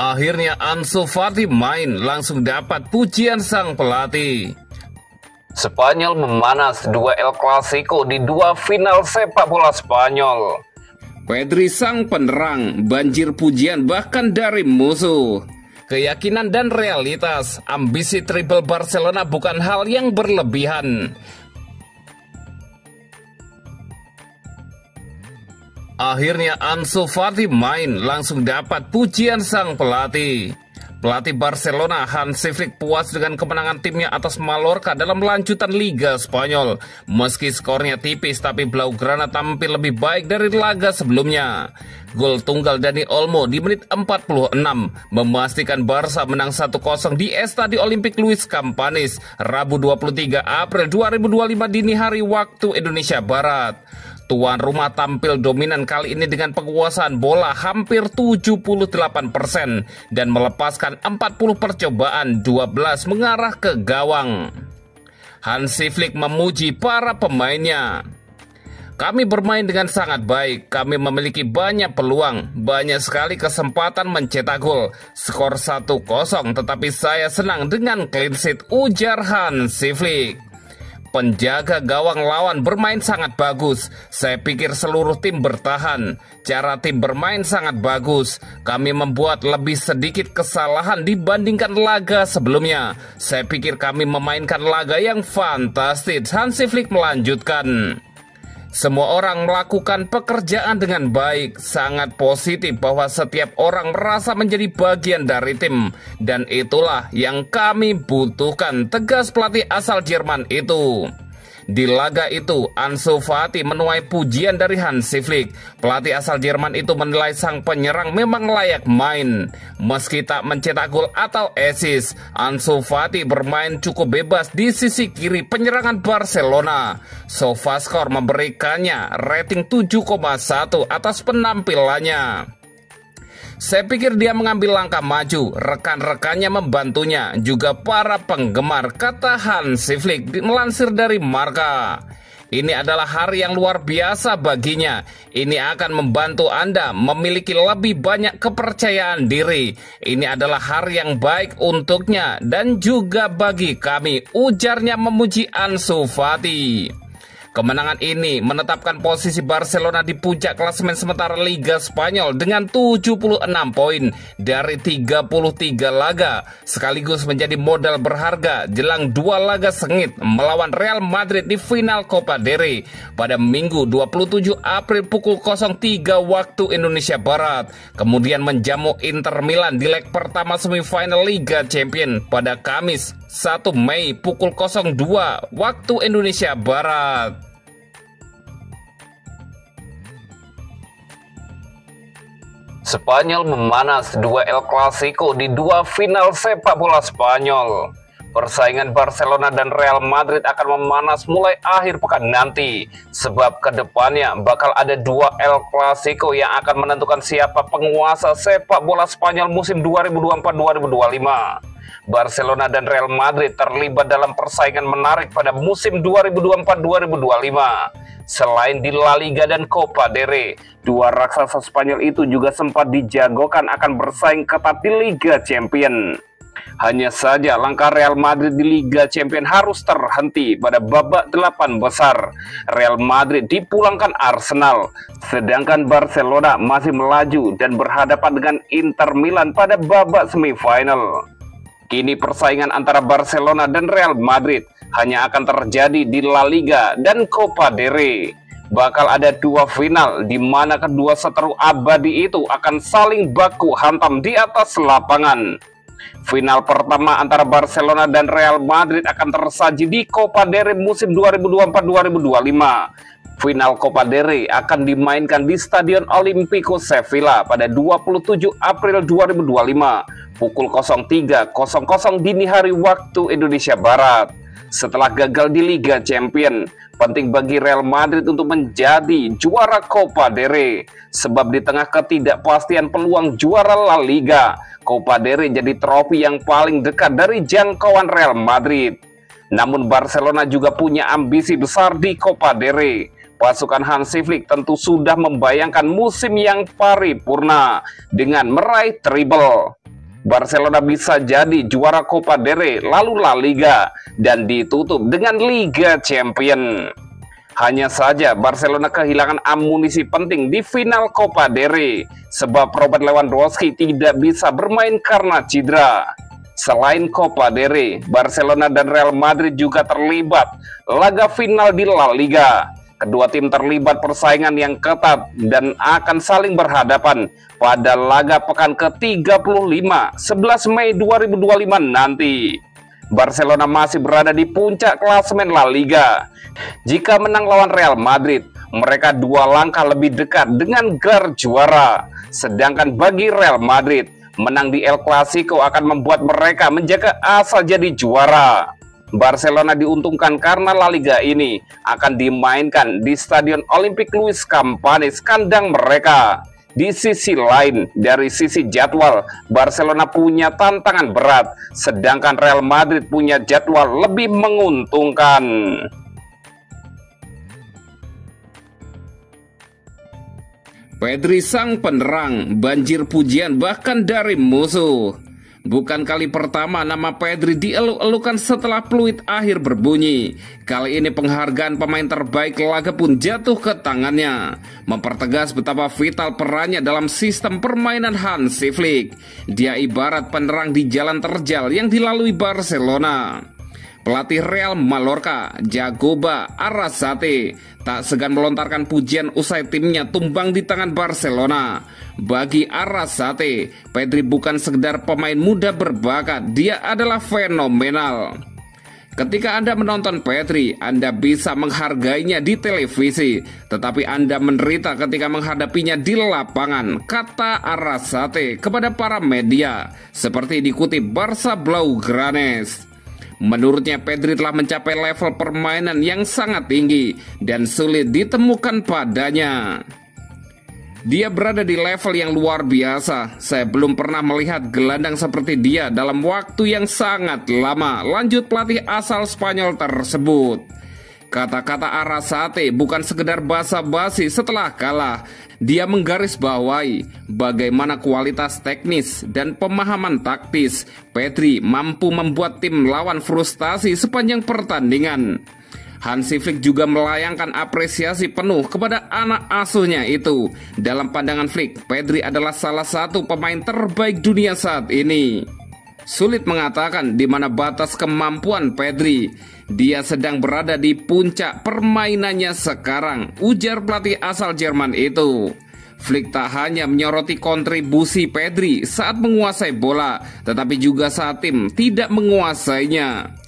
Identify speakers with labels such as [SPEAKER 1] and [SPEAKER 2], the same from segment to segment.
[SPEAKER 1] Akhirnya Ansu Fati main, langsung dapat pujian sang pelatih.
[SPEAKER 2] Spanyol memanas dua El Clasico di dua final sepak bola Spanyol.
[SPEAKER 1] Pedri sang penerang, banjir pujian bahkan dari musuh. Keyakinan dan realitas, ambisi triple Barcelona bukan hal yang berlebihan. Akhirnya Ansu Fati main, langsung dapat pujian sang pelatih. Pelatih Barcelona Hansi Flick puas dengan kemenangan timnya atas Mallorca dalam lanjutan Liga Spanyol. Meski skornya tipis, tapi Blaugrana tampil lebih baik dari laga sebelumnya. Gol tunggal Dani Olmo di menit 46 memastikan Barca menang 1-0 di Estadio Olimpik Luis Campanis, Rabu 23 April 2025 dini hari waktu Indonesia Barat. Tuan rumah tampil dominan kali ini dengan penguasaan bola hampir 78% dan melepaskan 40 percobaan, 12 mengarah ke gawang. Hansi Flick memuji para pemainnya. Kami bermain dengan sangat baik, kami memiliki banyak peluang, banyak sekali kesempatan mencetak gol. Skor 1-0, tetapi saya senang dengan clean sheet, ujar Hansi Flick. Penjaga gawang lawan bermain sangat bagus. Saya pikir seluruh tim bertahan. Cara tim bermain sangat bagus. Kami membuat lebih sedikit kesalahan dibandingkan laga sebelumnya. Saya pikir kami memainkan laga yang fantastis. Hansi Flick melanjutkan. Semua orang melakukan pekerjaan dengan baik, sangat positif bahwa setiap orang merasa menjadi bagian dari tim. Dan itulah yang kami butuhkan, tegas pelatih asal Jerman itu. Di laga itu, Ansu Fati menuai pujian dari Hansi Flick. Pelatih asal Jerman itu menilai sang penyerang memang layak main. Meski tak mencetak gol atau assist, Ansu Fati bermain cukup bebas di sisi kiri penyerangan Barcelona. SofaScore memberikannya rating 7,1 atas penampilannya. Saya pikir dia mengambil langkah maju, rekan-rekannya membantunya, juga para penggemar, kata Hansi Flick melansir dari Marca. Ini adalah hari yang luar biasa baginya. Ini akan membantu Anda memiliki lebih banyak kepercayaan diri. Ini adalah hari yang baik untuknya dan juga bagi kami, ujarnya memuji Ansu Fati. Kemenangan ini menetapkan posisi Barcelona di puncak klasemen sementara Liga Spanyol dengan 76 poin dari 33 laga, sekaligus menjadi modal berharga jelang dua laga sengit melawan Real Madrid di final Copa del Rey pada Minggu 27 April pukul 03 waktu Indonesia Barat, kemudian menjamu Inter Milan di leg pertama semifinal Liga Champions pada Kamis 1 Mei pukul 02 waktu Indonesia Barat.
[SPEAKER 2] Spanyol memanas dua El Clasico di dua final sepak bola Spanyol. Persaingan Barcelona dan Real Madrid akan memanas mulai akhir pekan nanti, sebab kedepannya bakal ada dua El Clasico yang akan menentukan siapa penguasa sepak bola Spanyol musim 2024-2025. Barcelona dan Real Madrid terlibat dalam persaingan menarik pada musim 2024-2025. Selain di La Liga dan Copa del Rey, dua raksasa Spanyol itu juga sempat dijagokan akan bersaing ketat di Liga Champions. Hanya saja langkah Real Madrid di Liga Champions harus terhenti pada babak 8 besar. Real Madrid dipulangkan Arsenal, sedangkan Barcelona masih melaju dan berhadapan dengan Inter Milan pada babak semifinal. Kini persaingan antara Barcelona dan Real Madrid hanya akan terjadi di La Liga dan Copa del Rey. Bakal ada dua final di mana kedua seteru abadi itu akan saling baku hantam di atas lapangan. Final pertama antara Barcelona dan Real Madrid akan tersaji di Copa del Rey musim 2024-2025. Final Copa del Rey akan dimainkan di Stadion Olimpico Sevilla pada 27 April 2025 pukul 03.00 dini hari waktu Indonesia Barat. Setelah gagal di Liga Champions, penting bagi Real Madrid untuk menjadi juara Copa del Rey. Sebab di tengah ketidakpastian peluang juara La Liga, Copa del Rey jadi trofi yang paling dekat dari jangkauan Real Madrid. Namun Barcelona juga punya ambisi besar di Copa del Rey. Pasukan Hansi Flick tentu sudah membayangkan musim yang paripurna dengan meraih treble. Barcelona bisa jadi juara Copa del Rey, lalu La Liga, dan ditutup dengan Liga Champions. Hanya saja Barcelona kehilangan amunisi penting di final Copa del Rey, sebab Robert Lewandowski tidak bisa bermain karena cedera. Selain Copa del Rey, Barcelona dan Real Madrid juga terlibat laga final di La Liga. Kedua tim terlibat persaingan yang ketat dan akan saling berhadapan pada laga pekan ke-35 11 Mei 2025 nanti. Barcelona masih berada di puncak klasemen La Liga. Jika menang lawan Real Madrid, mereka 2 langkah lebih dekat dengan gelar juara. Sedangkan bagi Real Madrid, menang di El Clasico akan membuat mereka menjaga asa jadi juara. Barcelona diuntungkan karena La Liga ini akan dimainkan di Stadion Olympic Luis Companys, kandang mereka. Di sisi lain, dari sisi jadwal, Barcelona punya tantangan berat, sedangkan Real Madrid punya jadwal lebih menguntungkan.
[SPEAKER 1] Pedri sang penerang, banjir pujian bahkan dari musuh. Bukan kali pertama nama Pedri dieluk-elukan setelah peluit akhir berbunyi. Kali ini penghargaan pemain terbaik laga pun jatuh ke tangannya, mempertegas betapa vital perannya dalam sistem permainan Hansi Flick. Dia ibarat penerang di jalan terjal yang dilalui Barcelona. Pelatih Real Mallorca, Jagoba Arrasate, tak segan melontarkan pujian usai timnya tumbang di tangan Barcelona. Bagi Arrasate, Pedri bukan sekedar pemain muda berbakat, dia adalah fenomenal. Ketika Anda menonton Pedri, Anda bisa menghargainya di televisi, tetapi Anda menderita ketika menghadapinya di lapangan, kata Arrasate kepada para media, seperti dikutip Barça Blaugranes. Menurutnya Pedri telah mencapai level permainan yang sangat tinggi dan sulit ditemukan padanya. Dia berada di level yang luar biasa. Saya belum pernah melihat gelandang seperti dia dalam waktu yang sangat lama, lanjut pelatih asal Spanyol tersebut. Kata-kata Arrasate bukan sekedar basa-basi setelah kalah. Dia menggarisbawahi bagaimana kualitas teknis dan pemahaman taktis Pedri mampu membuat tim lawan frustasi sepanjang pertandingan. Hansi Flick juga melayangkan apresiasi penuh kepada anak asuhnya itu. Dalam pandangan Flick, Pedri adalah salah satu pemain terbaik dunia saat ini. Sulit mengatakan di mana batas kemampuan Pedri. Dia sedang berada di puncak permainannya sekarang, ujar pelatih asal Jerman itu. Flick tak hanya menyoroti kontribusi Pedri saat menguasai bola, tetapi juga saat tim tidak menguasainya.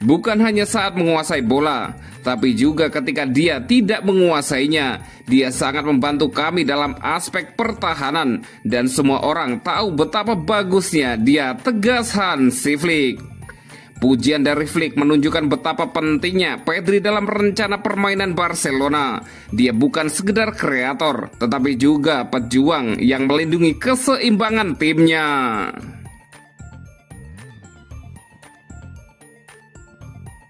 [SPEAKER 1] Bukan hanya saat menguasai bola, tapi juga ketika dia tidak menguasainya. Dia sangat membantu kami dalam aspek pertahanan, dan semua orang tahu betapa bagusnya dia, tegas Hansi Flick. Pujian dari Flick menunjukkan betapa pentingnya Pedri dalam rencana permainan Barcelona. Dia bukan sekedar kreator, tetapi juga pejuang yang melindungi keseimbangan timnya.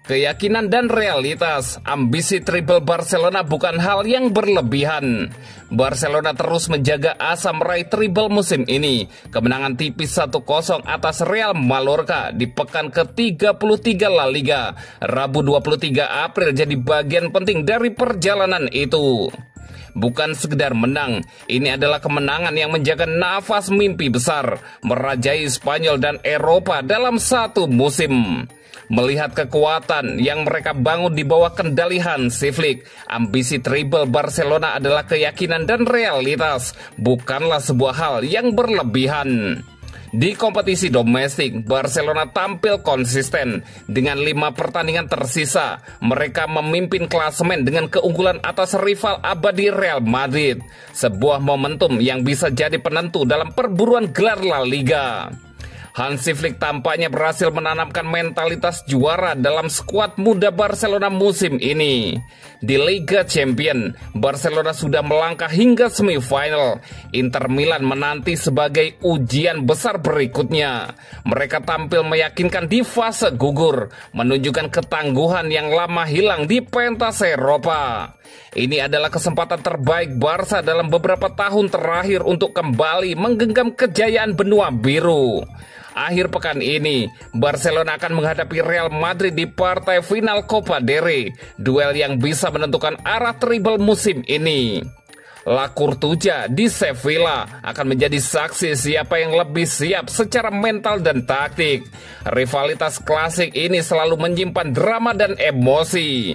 [SPEAKER 1] Keyakinan dan realitas, ambisi treble Barcelona bukan hal yang berlebihan. Barcelona terus menjaga asa meraih treble musim ini. Kemenangan tipis 1-0 atas Real Mallorca di pekan ke-33 La Liga, Rabu 23 April jadi bagian penting dari perjalanan itu. Bukan sekedar menang, ini adalah kemenangan yang menjaga nafas mimpi besar, merajai Spanyol dan Eropa dalam satu musim. Melihat kekuatan yang mereka bangun di bawah kendali Hansi Flick, ambisi treble Barcelona adalah keyakinan dan realitas, bukanlah sebuah hal yang berlebihan. Di kompetisi domestik, Barcelona tampil konsisten. Dengan 5 pertandingan tersisa, mereka memimpin klasemen dengan keunggulan atas rival abadi Real Madrid. Sebuah momentum yang bisa jadi penentu dalam perburuan gelar La Liga. Hansi Flick tampaknya berhasil menanamkan mentalitas juara dalam skuad muda Barcelona musim ini. Di Liga Champions, Barcelona sudah melangkah hingga semifinal. Inter Milan menanti sebagai ujian besar berikutnya. Mereka tampil meyakinkan di fase gugur, menunjukkan ketangguhan yang lama hilang di pentas Eropa. Ini adalah kesempatan terbaik Barca dalam beberapa tahun terakhir untuk kembali menggenggam kejayaan benua biru. Akhir pekan ini, Barcelona akan menghadapi Real Madrid di partai final Copa del Rey, duel yang bisa menentukan arah treble musim ini. La Coruña di Sevilla akan menjadi saksi siapa yang lebih siap secara mental dan taktik. Rivalitas klasik ini selalu menyimpan drama dan emosi.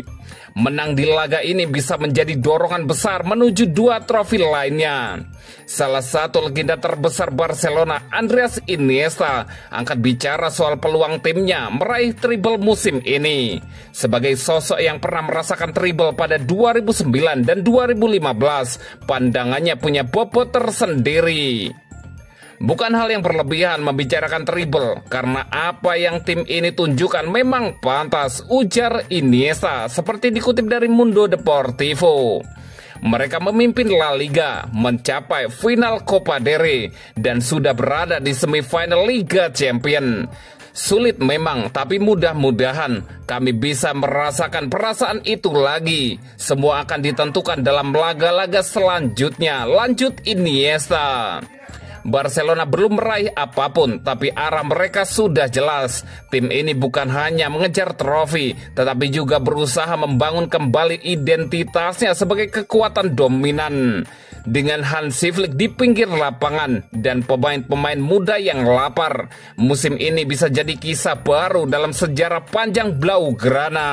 [SPEAKER 1] Menang di laga ini bisa menjadi dorongan besar menuju 2 trofi lainnya. Salah satu legenda terbesar Barcelona, Andreas Iniesta, angkat bicara soal peluang timnya meraih treble musim ini. Sebagai sosok yang pernah merasakan treble pada 2009 dan 2015, pandangannya punya bobot tersendiri. Bukan hal yang berlebihan membicarakan treble, karena apa yang tim ini tunjukkan memang pantas, ujar Iniesta, seperti dikutip dari Mundo Deportivo. Mereka memimpin La Liga, mencapai final Copa del Rey, dan sudah berada di semifinal Liga Champions. Sulit memang, tapi mudah-mudahan kami bisa merasakan perasaan itu lagi. Semua akan ditentukan dalam laga-laga selanjutnya, lanjut Iniesta. Barcelona belum meraih apapun, tapi arah mereka sudah jelas. Tim ini bukan hanya mengejar trofi, tetapi juga berusaha membangun kembali identitasnya sebagai kekuatan dominan. Dengan Hansi Flick di pinggir lapangan dan pemain-pemain muda yang lapar, musim ini bisa jadi kisah baru dalam sejarah panjang Blaugrana.